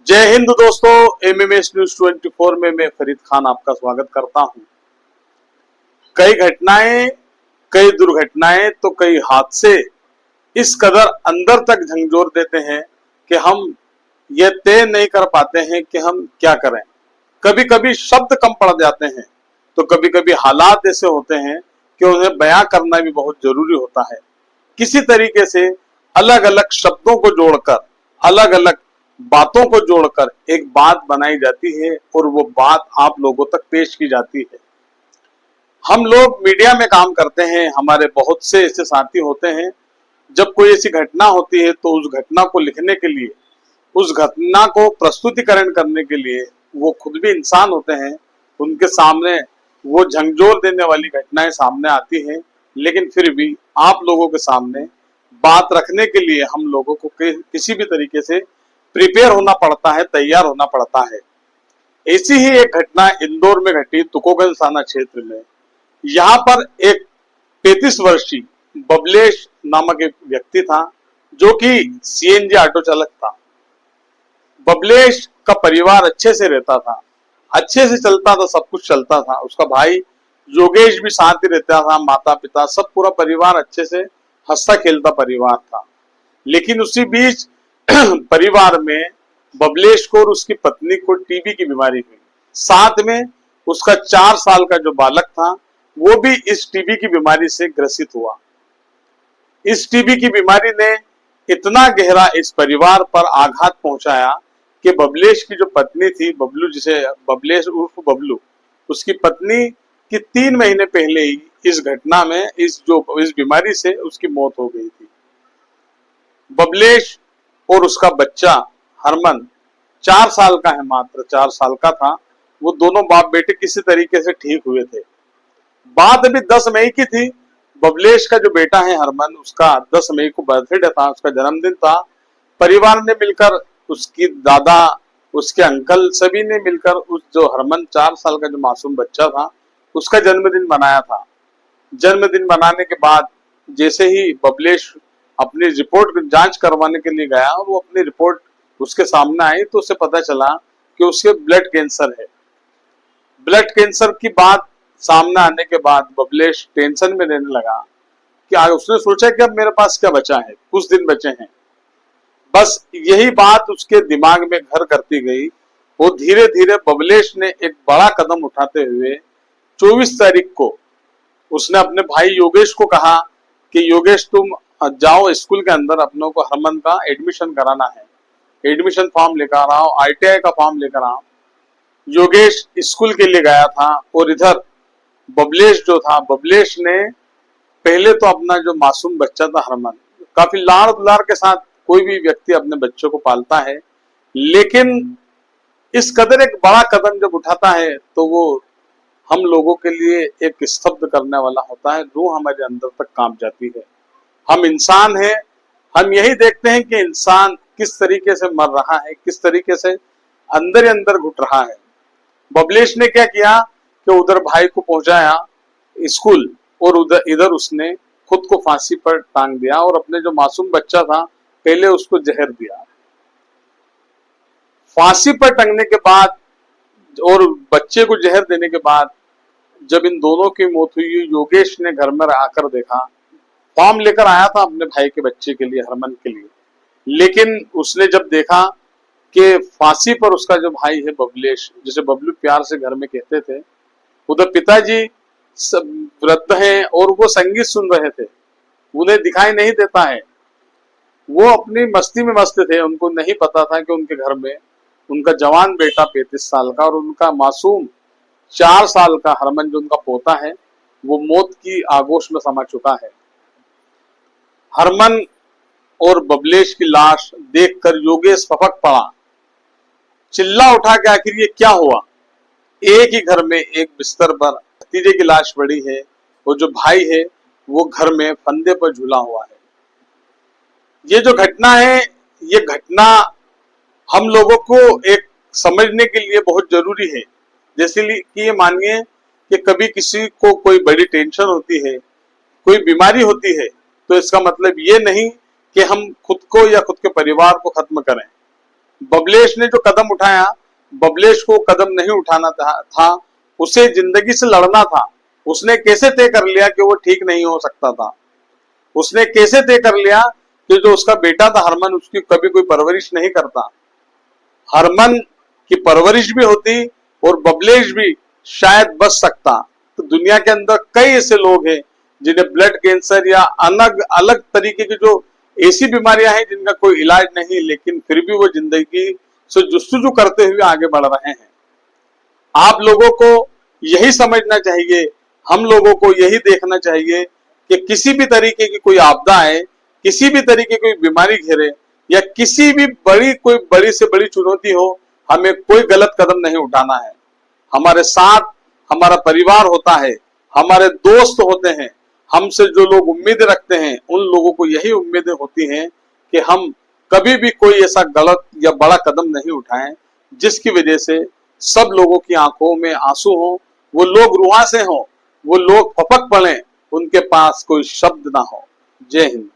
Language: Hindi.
जय हिंद दोस्तों, एमएमएस न्यूज 24 में मैं फरीद खान आपका स्वागत करता हूं। कई घटनाएं, कई दुर्घटनाएं तो कई हादसे इस कदर अंदर तक झंझोर देते हैं कि हम ये तय नहीं कर पाते हैं कि हम क्या करें। कभी कभी शब्द कम पड़ जाते हैं तो कभी कभी हालात ऐसे होते हैं कि उन्हें बयां करना भी बहुत जरूरी होता है। किसी तरीके से अलग अलग शब्दों को जोड़कर, अलग अलग बातों को जोड़कर एक बात बनाई जाती है और वो बात आप लोगों तक पेश की जाती है। हम लोग मीडिया में काम करते हैं, हमारे बहुत से ऐसे साथी होते हैं। जब कोई ऐसी घटना होती है तो उस घटना को लिखने के लिए, उस घटना को प्रस्तुतिकरण करने के लिए वो खुद भी इंसान होते हैं। उनके सामने वो झंझोर देने वाली घटनाएं सामने आती हैं, लेकिन फिर भी आप लोगों के सामने बात रखने के लिए हम लोगों को किसी भी तरीके से प्रिपेयर होना पड़ता है, तैयार होना पड़ता है। ऐसी ही एक घटना इंदौर में घटी, तुकोगंज थाना क्षेत्र में। यहाँ पर एक 35 वर्षीय बबलेश नामक एक व्यक्ति था जो कि सीएनजी ऑटो चालक था। बबलेश का परिवार अच्छे से रहता था, अच्छे से चलता था, सब कुछ चलता था। उसका भाई योगेश भी साथ ही रहता था, माता पिता सब, पूरा परिवार अच्छे से हंसता खेलता परिवार था। लेकिन उसी बीच परिवार में बबलेश को और उसकी पत्नी को टीबी की बीमारी हुई। साथ में उसका 4 साल का जो बालक था वो भी इस टीबी की बीमारी से ग्रसित हुआ। इस टीबी की बीमारी ने इतना गहरा इस परिवार पर आघात पहुंचाया कि बबलेश की जो पत्नी थी, बबलू, जिसे बबलेश उर्फ बबलू, उसकी पत्नी की 3 महीने पहले ही इस घटना में, इस बीमारी से उसकी मौत हो गई थी। बबलेश और उसका बच्चा हरमन 4 साल का है, मात्र 4 साल का था। वो दोनों बाप बेटे किसी तरीके से ठीक हुए थे। बात अभी 10 मई की थी। बबलेश का जो बेटा है हरमन, उसका 10 मई को बर्थडे था, उसका जन्मदिन था। परिवार ने मिलकर, उसकी दादा, उसके अंकल, सभी ने मिलकर उस जो हरमन 4 साल का जो मासूम बच्चा था उसका जन्मदिन मनाया था। जन्मदिन मनाने के बाद जैसे ही बबलेश अपनी रिपोर्ट जांच करवाने के लिए गया और वो अपनी रिपोर्ट उसके सामने आई तो उसे पता चला कि उसके ब्लड कैंसर है। ब्लड कैंसर की बात सामने आने के बाद बबलेश टेंशन में रहने लगा कि उसने सोचा कि अब मेरे पास क्या बचा है, कुछ दिन बचे हैं। बस यही बात उसके दिमाग में घर करती गई। वो धीरे धीरे बबलेश ने एक बड़ा कदम उठाते हुए 24 तारीख को उसने अपने भाई योगेश को कहा कि योगेश तुम जाओ स्कूल के अंदर, अपनों को हरमन का एडमिशन कराना है, एडमिशन फॉर्म लेकर आओ, आईटीआई का फॉर्म लेकर आओ। योगेश स्कूल के लिए गया था और इधर बबलेश जो था, बबलेश ने पहले तो अपना जो मासूम बच्चा था हरमन, काफी लाड़ दुलार के साथ कोई भी व्यक्ति अपने बच्चों को पालता है, लेकिन इस कदर एक बड़ा कदम जब उठाता है तो वो हम लोगों के लिए एक स्तब्ध करने वाला होता है। रूह हमारे अंदर तक कांप जाती है। हम इंसान हैं, हम यही देखते हैं कि इंसान किस तरीके से मर रहा है, किस तरीके से अंदर ही अंदर घुट रहा है। बबलेश ने क्या किया कि उधर भाई को पहुंचाया स्कूल और इधर उसने खुद को फांसी पर टांग दिया और अपने जो मासूम बच्चा था पहले उसको जहर दिया। फांसी पर टंगने के बाद और बच्चे को जहर देने के बाद जब इन दोनों की मौत हुई, योगेश ने घर में आकर देखा, फॉर्म लेकर आया था अपने भाई के बच्चे के लिए, हरमन के लिए, लेकिन उसने जब देखा कि फांसी पर उसका जो भाई है बबलेश, जिसे बबलू प्यार से घर में कहते थे, उधर पिताजी वृद्ध हैं और वो संगीत सुन रहे थे, उन्हें दिखाई नहीं देता है, वो अपनी मस्ती में मस्त थे। उनको नहीं पता था कि उनके घर में उनका जवान बेटा 35 साल का और उनका मासूम 4 साल का हरमन जो उनका पोता है वो मौत की आगोश में समा चुका है। हरमन और बबलेश की लाश देखकर योगेश फपक पड़ा, चिल्ला उठा कि आखिर ये क्या हुआ। एक ही घर में एक बिस्तर पर भतीजे की लाश पड़ी है और जो भाई है वो घर में फंदे पर झूला हुआ है। ये जो घटना है, ये घटना हम लोगों को एक समझने के लिए बहुत जरूरी है। जैसे कि ये मानिए कि कभी किसी को कोई बड़ी टेंशन होती है, कोई बीमारी होती है, तो इसका मतलब ये नहीं कि हम खुद को या खुद के परिवार को खत्म करें। बबलेश ने जो कदम उठाया, बबलेश को कदम नहीं उठाना था, उसे जिंदगी से लड़ना था। उसने कैसे तय कर लिया कि वो ठीक नहीं हो सकता था? उसने कैसे तय कर लिया कि जो उसका बेटा था हरमन, उसकी कभी कोई परवरिश नहीं करता? हरमन की परवरिश भी होती और बबलेश भी शायद बच सकता। तो दुनिया के अंदर कई ऐसे लोग हैं जिन्हें ब्लड कैंसर या अलग अलग तरीके की जो ऐसी बीमारियां हैं जिनका कोई इलाज नहीं, लेकिन फिर भी वो जिंदगी से जुस्तजू करते हुए आगे बढ़ रहे हैं। आप लोगों को यही समझना चाहिए, हम लोगों को यही देखना चाहिए कि किसी भी तरीके की कोई आपदा आए, किसी भी तरीके की कोई बीमारी घेरे या किसी भी कोई बड़ी से बड़ी चुनौती हो, हमें कोई गलत कदम नहीं उठाना है। हमारे साथ हमारा परिवार होता है, हमारे दोस्त होते हैं, हमसे जो लोग उम्मीदें रखते हैं, उन लोगों को यही उम्मीदें होती हैं कि हम कभी भी कोई ऐसा गलत या बड़ा कदम नहीं उठाएं जिसकी वजह से सब लोगों की आंखों में आंसू हो, वो लोग रुआंसे हों, वो लोग फपक पड़े, उनके पास कोई शब्द ना हो। जय हिंद।